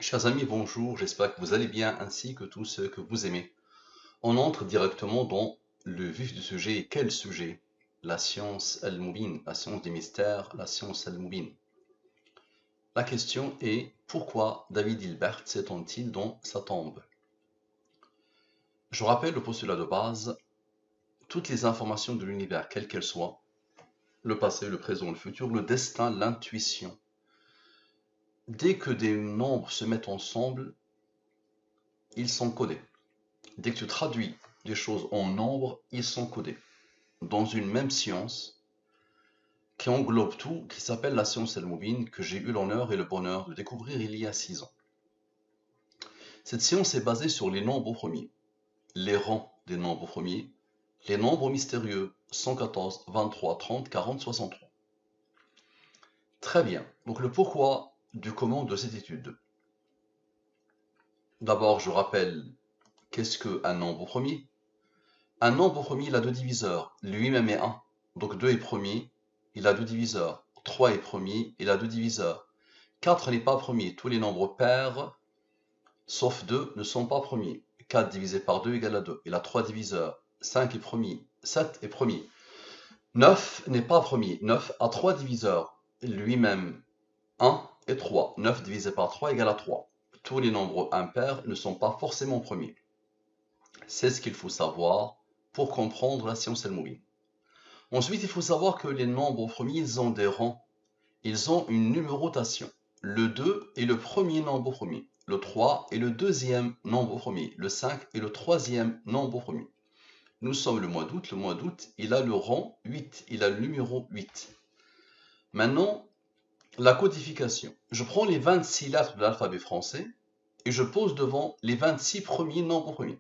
Chers amis, bonjour, j'espère que vous allez bien ainsi que tous ceux que vous aimez. On entre directement dans le vif du sujet. Et quel sujet? La science al-Moubin, la science des mystères, la science al-Moubin. La question est, pourquoi David Hilbert s'étend-il dans sa tombe? Je rappelle le postulat de base, toutes les informations de l'univers, quelles qu'elles soient, le passé, le présent, le futur, le destin, l'intuition. Dès que des nombres se mettent ensemble, ils sont codés. Dès que tu traduis des choses en nombres, ils sont codés dans une même science qui englobe tout, qui s'appelle la science al-Moubin, que j'ai eu l'honneur et le bonheur de découvrir il y a 6 ans. Cette science est basée sur les nombres premiers, les rangs des nombres premiers, les nombres mystérieux 114, 23, 30, 40, 63. Très bien, donc le pourquoi du comment de cette étude. D'abord, je rappelle qu'est-ce qu'un nombre premier. Un nombre premier, il a deux diviseurs, lui-même est 1. Donc 2 est premier, il a deux diviseurs. 3 est premier, il a deux diviseurs. 4 n'est pas premier, tous les nombres pairs, sauf 2, ne sont pas premiers. 4 divisé par 2 égale à 2, il a 3 diviseurs. 5 est premier, 7 est premier. 9 n'est pas premier, 9 a 3 diviseurs, lui-même 1 et 3. 9 divisé par 3 égale à 3. Tous les nombres impairs ne sont pas forcément premiers. C'est ce qu'il faut savoir pour comprendre la science al-Moubin. Ensuite, il faut savoir que les nombres premiers, ils ont des rangs. Ils ont une numérotation. Le 2 est le premier nombre premier. Le 3 est le deuxième nombre premier. Le 5 est le troisième nombre premier. Nous sommes le mois d'août. Le mois d'août, il a le rang 8. Il a le numéro 8. Maintenant, la codification. Je prends les 26 lettres de l'alphabet français et je pose devant les 26 premiers nombres premiers.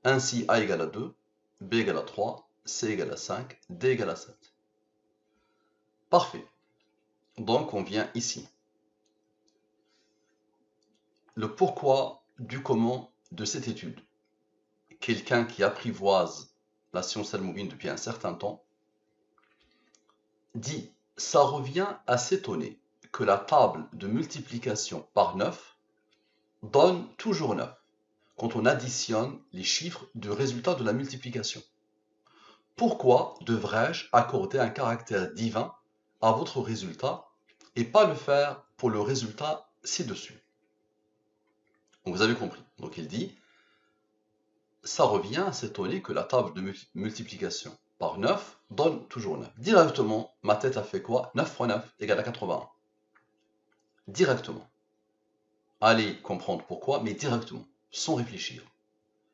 Ainsi, A égale à 2, B égale à 3, C égale à 5, D égale à 7. Parfait. Donc, on vient ici. Le pourquoi du comment de cette étude. Quelqu'un qui apprivoise la science al-Moubin depuis un certain temps dit « Ça revient à s'étonner que la table de multiplication par 9 donne toujours 9 quand on additionne les chiffres du résultat de la multiplication. Pourquoi devrais-je accorder un caractère divin à votre résultat et pas le faire pour le résultat ci-dessus ?» Donc vous avez compris. Donc il dit, ça revient à s'étonner que la table de multiplication par 9 donne toujours 9. Directement, ma tête a fait quoi? 9 fois 9 égale à 81. Directement. Allez comprendre pourquoi, mais directement, sans réfléchir.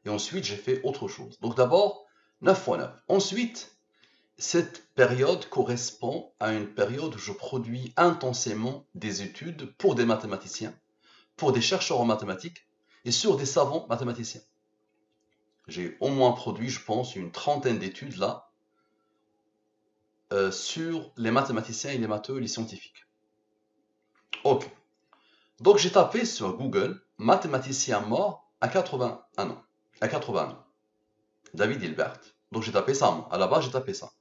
Et ensuite, j'ai fait autre chose. Donc d'abord, 9 fois 9. Ensuite, cette période correspond à une période où je produis intensément des études pour des mathématiciens, pour des chercheurs en mathématiques et sur des savants mathématiciens. J'ai au moins produit, je pense, une trentaine d'études là sur les mathématiciens et les matheux et les scientifiques. Ok. Donc j'ai tapé sur Google mathématicien mort à 81 ans. À 80 ans. David Hilbert. Donc j'ai tapé ça. À la base, j'ai tapé ça.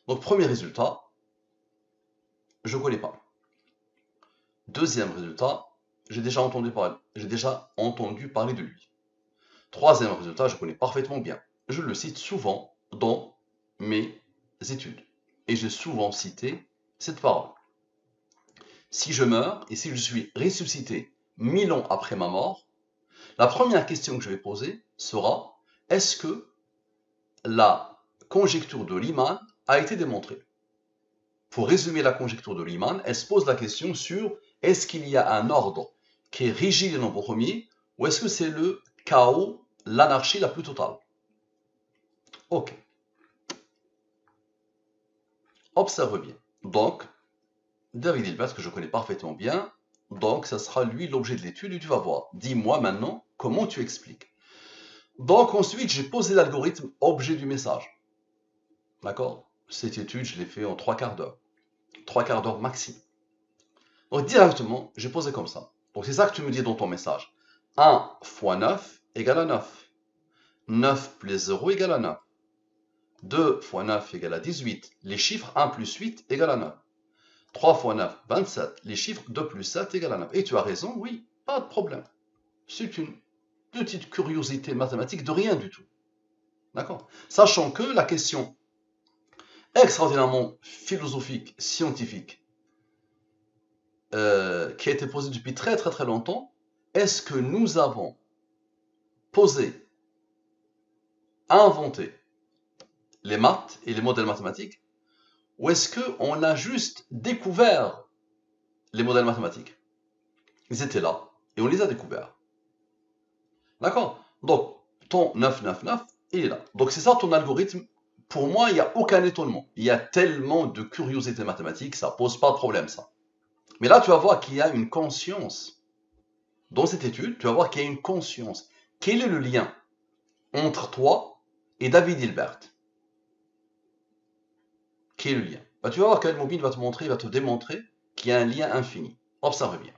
Donc premier résultat, je ne connais pas. Deuxième résultat, j'ai déjà entendu parler de lui. Troisième résultat, je connais parfaitement bien. Je le cite souvent dans mes études. Et j'ai souvent cité cette parole. Si je meurs et si je suis ressuscité 1000 ans après ma mort, la première question que je vais poser sera, est-ce que la conjecture de Riemann a été démontrée? Pour résumer la conjecture de Riemann, elle se pose la question sur est-ce qu'il y a un ordre qui régit les nombres premiers ou est-ce que c'est le chaos, l'anarchie la plus totale? Ok. Observe bien. Donc, David Hilbert, que je connais parfaitement bien, donc ça sera lui l'objet de l'étude et tu vas voir. Dis-moi maintenant comment tu expliques. Donc ensuite, j'ai posé l'algorithme objet du message. D'accord? Cette étude, je l'ai fait en 3 quarts d'heure. 3 quarts d'heure maxi. Donc directement, j'ai posé comme ça. Donc c'est ça que tu me dis dans ton message. 1 fois 9 égale à 9. 9 plus 0 égale à 9. 2 fois 9 égale à 18. Les chiffres 1 plus 8 égale à 9. 3 fois 9, 27. Les chiffres 2 plus 7 égale à 9. Et tu as raison, oui, pas de problème. C'est une petite curiosité mathématique de rien du tout. D'accord? Sachant que la question extraordinairement philosophique, scientifique, qui a été posée depuis très très très longtemps, est-ce que nous avons posé, inventé les maths et les modèles mathématiques, ou est-ce qu'on a juste découvert les modèles mathématiques? Ils étaient là, et on les a découverts. D'accord? Donc, ton 999, il est là. Donc c'est ça ton algorithme. Pour moi, il n'y a aucun étonnement. Il y a tellement de curiosité mathématique, ça pose pas de problème, ça. Mais là, tu vas voir qu'il y a une conscience. Dans cette étude, tu vas voir qu'il y a une conscience. Quel est le lien entre toi et David Hilbert? Quel est le lien? Bah, tu vas voir qu'Al-Mobile va te montrer, va te démontrer qu'il y a un lien infini. Observe bien.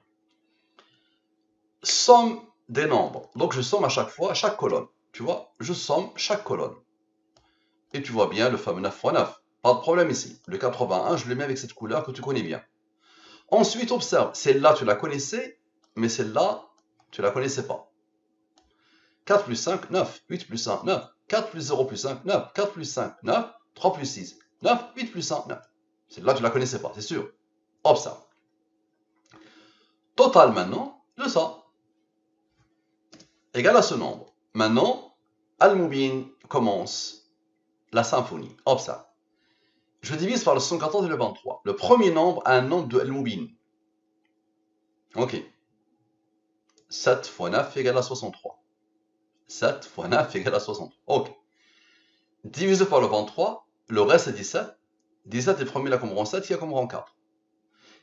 Somme des nombres. Donc je somme à chaque fois, à chaque colonne. Tu vois, je somme chaque colonne. Et tu vois bien le fameux 9 fois 9. Pas de problème ici. Le 81, je le mets avec cette couleur que tu connais bien. Ensuite, observe. Celle-là, tu la connaissais, mais celle-là, tu la connaissais pas. 4 plus 5, 9. 8 plus 1, 9. 4 plus 0 plus 5, 9. 4 plus 5, 9. 3 plus 6, 9. 8 plus 1, 9. Celle-là, tu la connaissais pas, c'est sûr. Observe. Total maintenant, de ça. Égal à ce nombre. Maintenant, Al-Mubin commence la symphonie. Observe. Je divise par le 114 et le 23. Le premier nombre a un nombre de Al-Mubin. Ok. 7 fois 9 égale à 63. 7 fois 9 égale à 63. Ok. Divisé par le 23, le reste est 17. 17 est premier là comme rang 7, qui a comme rang 4.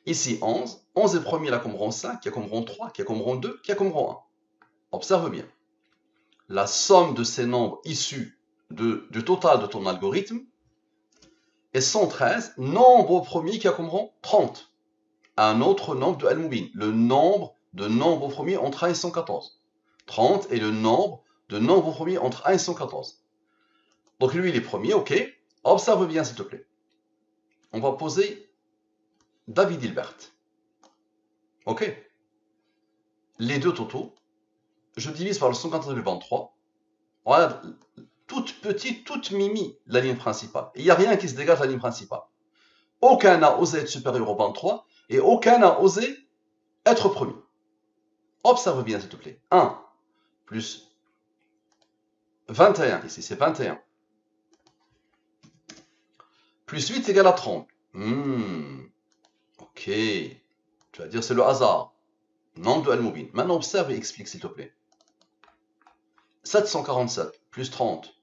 Ici 11. 11 est premier là comme rang 5, qui a comme rang 3, qui a comme rang 2, qui a comme rang 1. Observe bien. La somme de ces nombres issus du total de ton algorithme est 113, nombre premier qui a comme rang 30. Un autre nombre de Al-Mubin, le nombre de nombres premiers entre 1 et 114. 30 est le nombre de nombres premiers entre 1 et 114. Donc lui, il est premier, ok. Observe bien, s'il te plaît. On va poser David Hilbert. Ok. Les deux totaux, je divise par le 114 et le 23. Voilà, toute petite, toute mimi, la ligne principale. Il n'y a rien qui se dégage de la ligne principale. Aucun n'a osé être supérieur au 23 et aucun n'a osé être premier. Observe bien, s'il te plaît. 1 plus 21, ici c'est 21. Plus 8 égale à 30. Ok. Tu vas dire c'est le hasard. Nombre de Al-Mubin. Maintenant observe et explique, s'il te plaît. 747 plus 30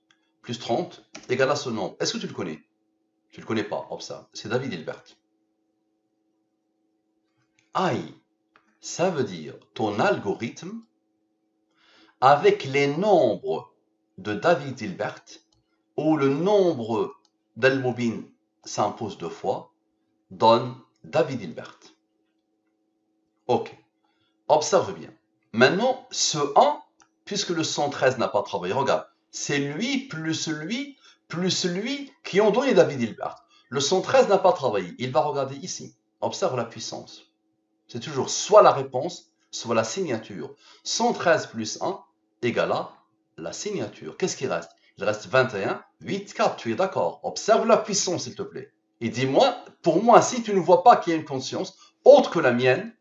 égale à ce nombre. Est-ce que tu le connais? Tu ne le connais pas, observe. C'est David Hilbert. Aïe, ça veut dire ton algorithme, avec les nombres de David Hilbert, où le nombre d'Al-Mubin s'impose 2 fois, donne David Hilbert. Ok. Observe bien. Maintenant, ce 1, puisque le 113 n'a pas travaillé, regarde, c'est lui qui ont donné David Hilbert. Le 113 n'a pas travaillé. Il va regarder ici. Observe la puissance. C'est toujours soit la réponse, soit la signature. 113 plus 1 égale à la signature. Qu'est-ce qui reste? Il reste 21, 8, 4. Tu es d'accord? Observe la puissance, s'il te plaît. Et dis-moi, pour moi, si tu ne vois pas qu'il y a une conscience autre que la mienne,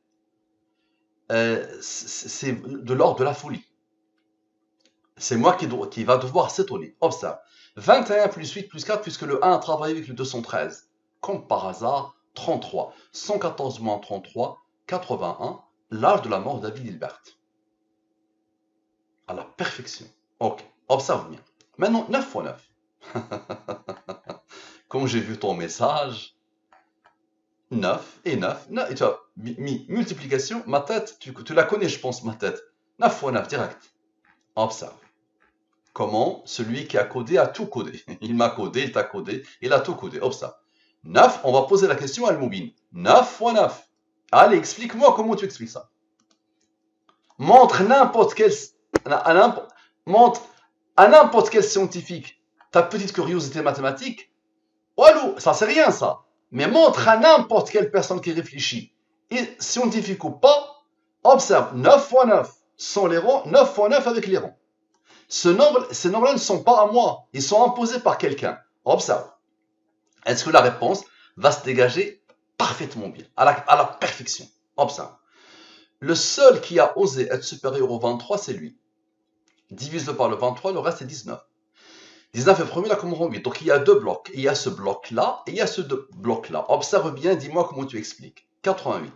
c'est de l'ordre de la folie. C'est moi qui va devoir s'étonner. Observe. 21 plus 8 plus 4, puisque le 1 a travaillé avec le 213. Comme par hasard, 33. 114 moins 33, 81. L'âge de la mort de David Hilbert. À la perfection. Ok. Observe bien. Maintenant, 9 fois 9. Comme j'ai vu ton message, 9 et 9. Et tu as mis multiplication. Ma tête, tu la connais, je pense, ma tête. 9 fois 9, direct. Observe. Comment celui qui a codé a tout codé. Il m'a codé, il t'a codé, il a tout codé. Observe. 9, on va poser la question à Al-Mubin. 9 fois 9. Allez, explique-moi comment tu expliques ça. Montre à n'importe quel scientifique ta petite curiosité mathématique. Walou, ça c'est rien ça. Mais montre à n'importe quelle personne qui réfléchit, et scientifique ou pas, observe 9 fois 9 sans les rangs, 9 fois 9 avec les rangs. Ces nombres-là ne sont pas à moi, ils sont imposés par quelqu'un. Observe. Est-ce que la réponse va se dégager parfaitement bien, à la perfection? Observe. Le seul qui a osé être supérieur au 23, c'est lui. Divise-le par le 23, le reste est 19. 19 est premier, là comme rang 8. Donc il y a deux blocs. Il y a ce bloc-là et il y a ce bloc-là. Observe bien, dis-moi comment tu expliques. 88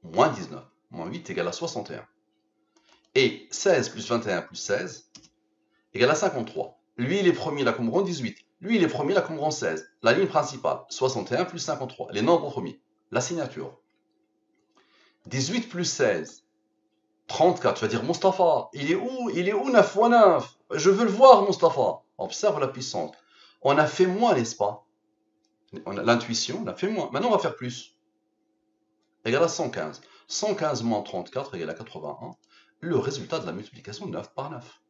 moins 19 moins 8 égale à 61. Et 16 plus 21 plus 16 égale à 53. Lui, il est premier, là comme rang 18. Lui, il est premier, là comme rang 16. La ligne principale, 61 plus 53. Les nombres premiers. La signature. 18 plus 16. 34, tu vas dire, Mustapha, il est où 9 fois 9? Je veux le voir, Mustapha. Observe la puissance. On a fait moins, n'est-ce pas? L'intuition, on a fait moins. Maintenant, on va faire plus. Égal à 115. 115 moins 34 égale à 81. Le résultat de la multiplication de 9 par 9.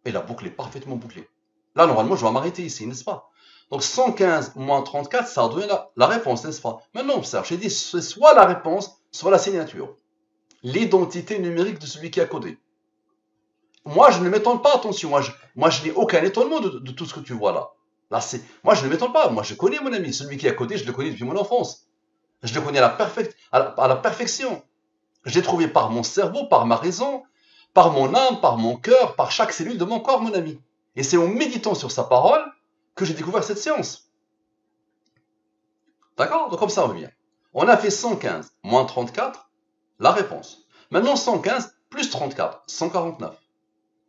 Et la boucle est parfaitement bouclée. Là, normalement, je vais m'arrêter ici, n'est-ce pas? Donc, 115 moins 34, ça donne la réponse, n'est-ce pas? Maintenant, observe, j'ai dit, c'est soit la réponse, soit la signature. L'identité numérique de celui qui a codé. Moi, je ne m'étonne pas, attention, moi, je n'ai aucun étonnement de tout ce que tu vois là. Moi, je ne m'étonne pas, moi, je connais mon ami, celui qui a codé, je le connais depuis mon enfance. Je le connais à la perfection. Je l'ai trouvé par mon cerveau, par ma raison, par mon âme, par mon cœur, par chaque cellule de mon corps, mon ami. Et c'est en méditant sur sa parole que j'ai découvert cette science. D'accord? Donc comme ça, on revient. On a fait 115 moins 34, la réponse. Maintenant, 115 plus 34, 149.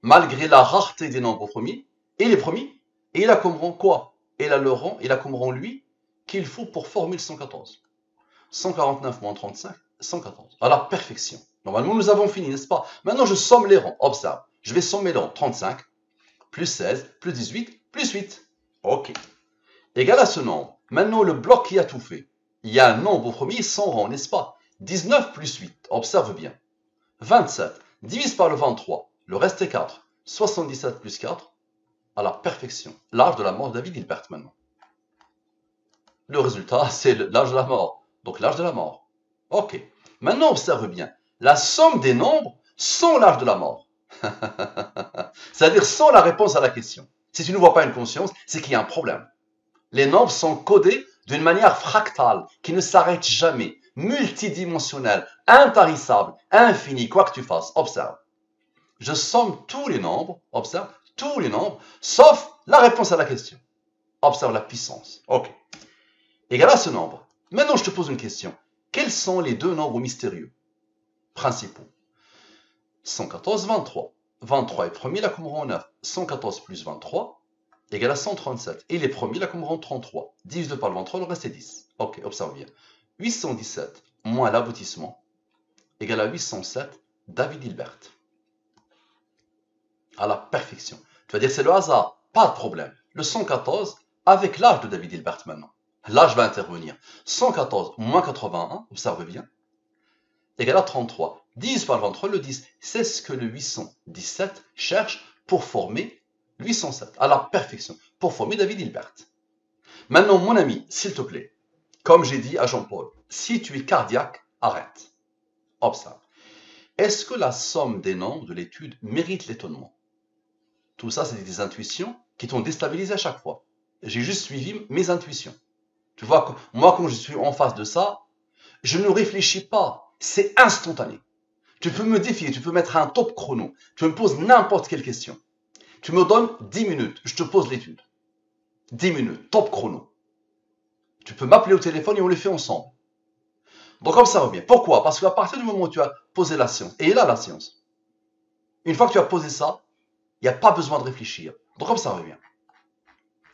Malgré la rareté des nombres premiers, et les premiers, et il a comme rang quoi? Il a comme rang lui, qu'il faut pour former le 114. 149 moins 35, 114. À la perfection. Normalement, nous avons fini, n'est-ce pas? Maintenant, je somme les rangs. Observe. Je vais sommer les rangs. 35, plus 16, plus 18, plus 8. OK. Égal à ce nombre. Maintenant, le bloc qui a tout fait. Il y a un nombre au premier sans rang, n'est-ce pas? 19 plus 8. Observe bien. 27. Divise par le 23. Le reste est 4. 77 plus 4. À la perfection. L'âge de la mort de David Hilbert maintenant. Le résultat, c'est l'âge de la mort. Donc l'âge de la mort. OK. Maintenant, observe bien. La somme des nombres sans l'âge de la mort. C'est-à-dire sans la réponse à la question. Si tu ne vois pas une conscience, c'est qu'il y a un problème. Les nombres sont codés d'une manière fractale, qui ne s'arrête jamais, multidimensionnelle, intarissable, infinie, quoi que tu fasses. Observe. Je somme tous les nombres, observe, tous les nombres, sauf la réponse à la question. Observe la puissance. OK. Égal à ce nombre. Maintenant, je te pose une question. Quels sont les deux nombres mystérieux principaux? 114, 23. 23 est premier, là comme rang 9. 114 plus 23 égale à 137. Et les premiers, là comme rang 33. 10 par le 23, le reste est 10. Ok, observe bien. 817 moins l'aboutissement égale à 807, David Hilbert. À la perfection. Tu vas dire c'est le hasard. Pas de problème. Le 114 avec l'âge de David Hilbert maintenant. Là, je vais intervenir. 114 moins 81, observe bien, égale à 33. 10 par le 23, le 10. C'est ce que le 817 cherche pour former 807, à la perfection, pour former David Hilbert. Maintenant, mon ami, s'il te plaît, comme j'ai dit à Jean-Paul, si tu es cardiaque, arrête. Observe. Est-ce que la somme des nombres de l'étude mérite l'étonnement? Tout ça, c'est des intuitions qui t'ont déstabilisé à chaque fois. J'ai juste suivi mes intuitions. Tu vois, moi, quand je suis en face de ça, je ne réfléchis pas. C'est instantané. Tu peux me défier, tu peux mettre un top chrono. Tu me poses n'importe quelle question. Tu me donnes 10 minutes, je te pose l'étude. 10 minutes, top chrono. Tu peux m'appeler au téléphone et on le fait ensemble. Donc comme ça revient. Pourquoi? Parce qu'à partir du moment où tu as posé la science, et là la science, une fois que tu as posé ça, il n'y a pas besoin de réfléchir. Donc comme ça revient.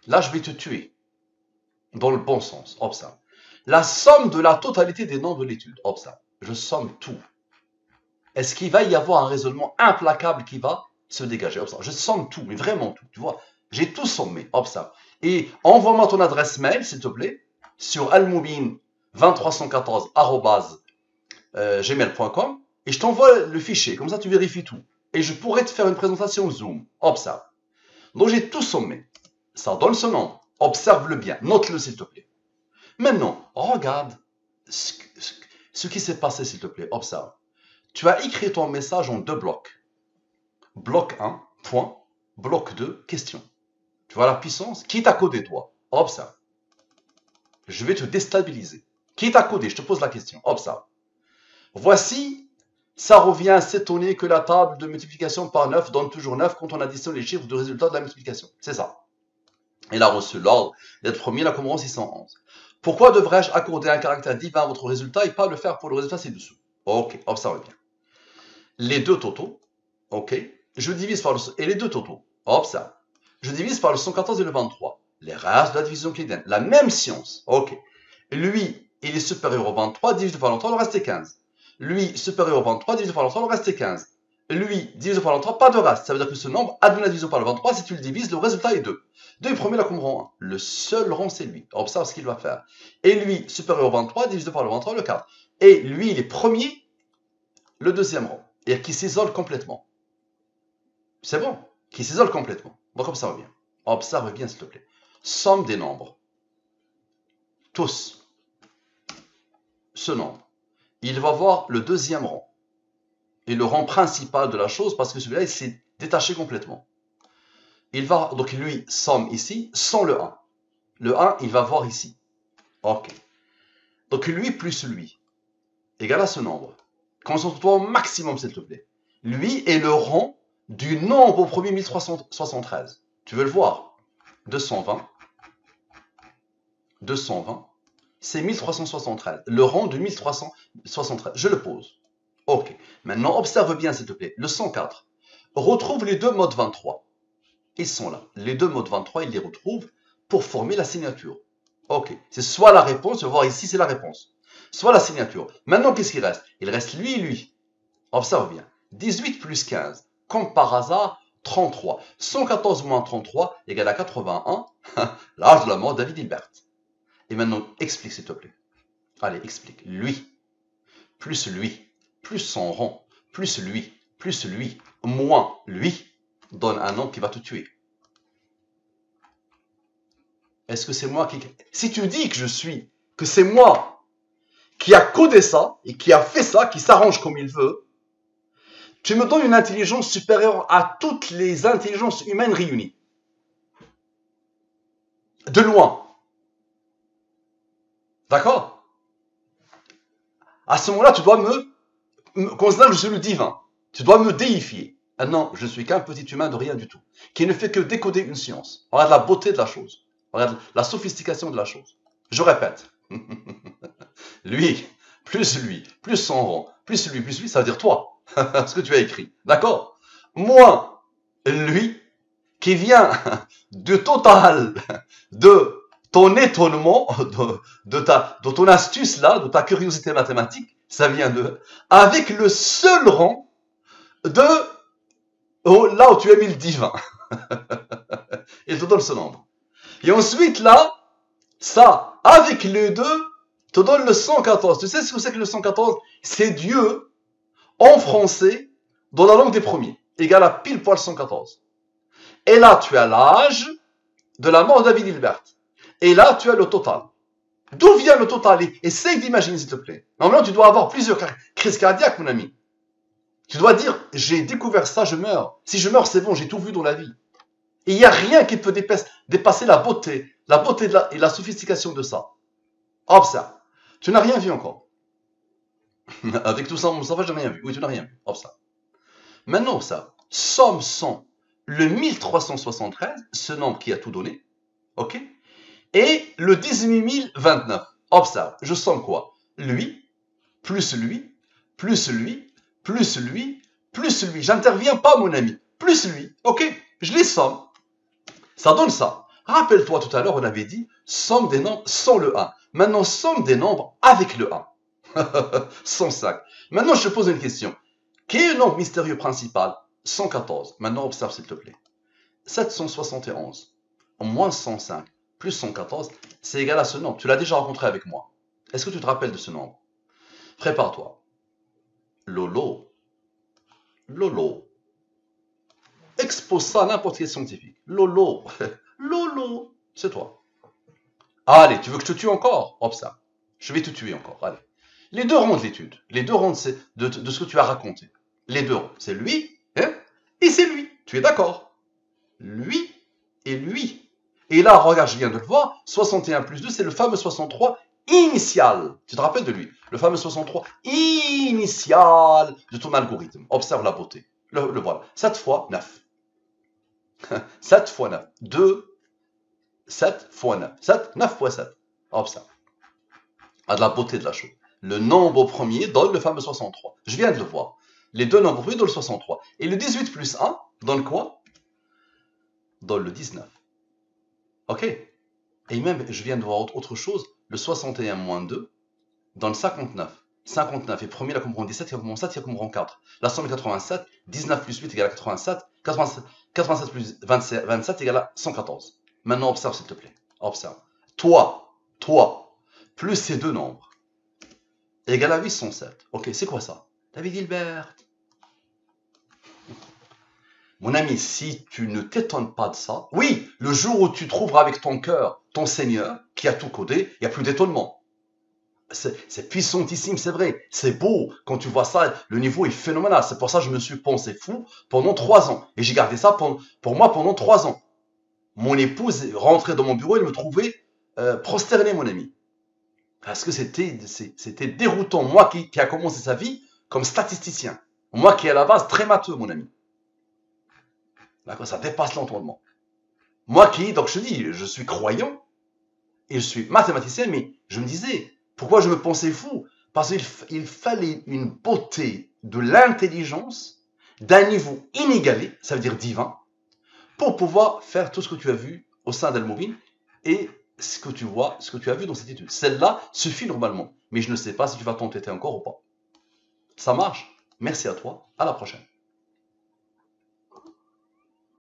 Là, je vais te tuer. Dans le bon sens, observe. La somme de la totalité des nombres de l'étude, observe. Je somme tout. Est-ce qu'il va y avoir un raisonnement implacable qui va se dégager? Observe. Je somme tout, mais vraiment tout. Tu vois, j'ai tout sommé. Observe. Et envoie-moi ton adresse mail, s'il te plaît, sur almoubine2314@gmail.com et je t'envoie le fichier. Comme ça, tu vérifies tout. Et je pourrais te faire une présentation Zoom. Observe. Donc, j'ai tout sommé. Ça donne ce nombre. Observe-le bien. Note-le, s'il te plaît. Maintenant, regarde ce qui s'est passé, s'il te plaît. Observe. Tu as écrit ton message en deux blocs. Bloc 1, point. Bloc 2, question. Tu vois la puissance? Qui t'a codé, toi? Observe. Je vais te déstabiliser. Qui t'a codé? Je te pose la question. Observe. Voici, ça revient à s'étonner que la table de multiplication par 9 donne toujours 9 quand on additionne les chiffres du résultat de la multiplication. C'est ça. Il a reçu l'ordre d'être premier, la commande 611. Pourquoi devrais-je accorder un caractère divin à votre résultat et pas le faire pour le résultat ci-dessous? Ok, observe bien. Les deux totaux, ok, je divise par le... Et les deux totaux, observe. Je divise par le 114 et le 23. Les restes de la division euclidienne. La même science, ok. Lui, il est supérieur au 23, divisé par le 23, le reste est 15. Lui, supérieur au 23, divisé par le 23, le reste est 15. Lui, divisé par le 23, pas de reste. Ça veut dire que ce nombre admet la division par le 23. Si tu le divises, le résultat est 2. 2 est premier, la comme rang 1. Le seul rang, c'est lui. Observe ce qu'il va faire. Et lui, supérieur au 23, divisé par le 23, le 4. Et lui, il est premier, le deuxième rang. Et qui s'isole complètement. C'est bon. Qui s'isole complètement. Donc observe bien. Observe bien, s'il te plaît. Somme des nombres. Tous. Ce nombre. Il va voir le deuxième rang. Et le rang principal de la chose, parce que celui-là, il s'est détaché complètement. Il va, donc lui, somme ici, sans le 1. Le 1, il va voir ici. Ok. Donc lui plus lui, égal à ce nombre. Concentre-toi au maximum, s'il te plaît. Lui est le rang du nombre au premier 1373. Tu veux le voir? 220. 220. C'est 1373. Le rang de 1373. Je le pose. Ok. Maintenant, observe bien, s'il te plaît. Le 104. Retrouve les deux modes 23. Ils sont là. Les deux modes 23, il les retrouve pour former la signature. Ok. C'est soit la réponse, tu vas voir ici, c'est la réponse. Soit la signature. Maintenant, qu'est-ce qu'il reste? Il reste lui et lui. Observe bien. 18 plus 15. Comme par hasard, 33. 114 moins 33 égale à 81. L'âge de la mort, David Hilbert. Et maintenant, explique, s'il te plaît. Allez, explique. Lui, plus son rang, plus lui, moins lui, donne un nom qui va te tuer. Est-ce que c'est moi qui... Si tu dis que c'est moi qui a codé ça, et qui a fait ça, qui s'arrange comme il veut, tu me donnes une intelligence supérieure à toutes les intelligences humaines réunies. De loin. D'accord? À ce moment-là, tu dois me considérer que je suis le divin. Tu dois me déifier. Ah non, je suis qu'un petit humain de rien du tout, qui ne fait que décoder une science. Regarde la beauté de la chose. Regarde la sophistication de la chose. Je répète. Lui, plus son rang, plus lui, ça veut dire toi. Ce que tu as écrit. D'accord? Moins lui, qui vient du total de ton étonnement, de ton astuce là, de ta curiosité mathématique, ça vient de, avec le seul rang de là où tu as mis le divin. Il te donne ce nombre. Et ensuite là, ça, avec les deux, te donne le 114. Tu sais ce que c'est que le 114? C'est Dieu en français dans la langue des premiers, égal à pile poil 114. Et là, tu as l'âge de la mort de David Hilbert. Et là, tu as le total. D'où vient le total? Essaye d'imaginer, s'il te plaît. Normalement, tu dois avoir plusieurs crises cardiaques, mon ami. Tu dois dire, j'ai découvert ça, je meurs. Si je meurs, c'est bon, j'ai tout vu dans la vie. Et il n'y a rien qui peut dépasser la beauté et la sophistication de ça. Observe. Tu n'as rien vu encore. Avec tout ça, Moustapha, j'ai rien vu. Oui, tu n'as rien vu. Observe. Maintenant, ça, somme 100, le 1373, ce nombre qui a tout donné, ok, et le 18 029. Observe, je somme quoi? Lui, plus lui, plus lui, plus lui, plus lui. J'interviens pas, mon ami. Plus lui, ok, je les somme. Ça donne ça. Rappelle-toi, tout à l'heure, on avait dit somme des nombres sans le 1. Maintenant, somme des nombres avec le 1. 105. Maintenant, je te pose une question. Quel est le nombre mystérieux principal? 114. Maintenant, observe, s'il te plaît. 771 moins 105 plus 114, c'est égal à ce nombre. Tu l'as déjà rencontré avec moi. Est-ce que tu te rappelles de ce nombre? Prépare-toi. Lolo. Lolo. Expose ça à n'importe quel scientifique. Lolo. Lolo. C'est toi. Allez, tu veux que je te tue encore? Observe. Je vais te tuer encore. Allez. Les deux rendent l'étude. Les deux rendent de ce que tu as raconté. Les deux rendent. C'est lui, hein, et c'est lui. Tu es d'accord? Lui et lui. Et là, regarde, je viens de le voir. 61 plus 2, c'est le fameux 63 initial. Tu te rappelles de lui? Le fameux 63 initial de ton algorithme. Observe la beauté. Le voilà. 7 fois 9. 7 fois 9. 2, 7 fois 9. 7, 9 fois 7. Observe. À de la beauté de la chose. Le nombre premier donne le fameux 63. Je viens de le voir. Les deux nombres premiers donnent le 63. Et le 18 plus 1 donne quoi? Donne le 19. Ok? Et même, je viens de voir autre chose. Le 61 moins 2 donne 59. 59 est premier, il comprend 17, il comprend 7, il comprend 4. La somme est 87. 19 plus 8 égale à 87. 87 plus 27 égale à 114. Maintenant, observe s'il te plaît. Observe. Toi, plus ces deux nombres, égale à 807. Ok, c'est quoi ça? David Hilbert. Mon ami, si tu ne t'étonnes pas de ça, oui, le jour où tu trouveras avec ton cœur ton Seigneur, qui a tout codé, il n'y a plus d'étonnement. C'est puissantissime, c'est vrai. C'est beau. Quand tu vois ça, le niveau est phénoménal. C'est pour ça que je me suis pensé fou pendant 3 ans. Et j'ai gardé ça pour moi pendant 3 ans. Mon épouse rentrait dans mon bureau, elle me trouvait prosterné, mon ami. Parce que c'était déroutant. Moi qui a commencé sa vie comme statisticien. Moi qui est à la base très matheux, mon ami. D'accord, ça dépasse l'entendement. Moi donc je te dis, je suis croyant et je suis mathématicien, mais je me disais, pourquoi je me pensais fou? Parce qu'il fallait une beauté de l'intelligence d'un niveau inégalé, ça veut dire divin, pour pouvoir faire tout ce que tu as vu au sein d'Al-Moubin et ce que tu vois, ce que tu as vu dans cette étude. Celle-là suffit normalement, mais je ne sais pas si tu vas t'entêter encore ou pas. Ça marche. Merci à toi. À la prochaine.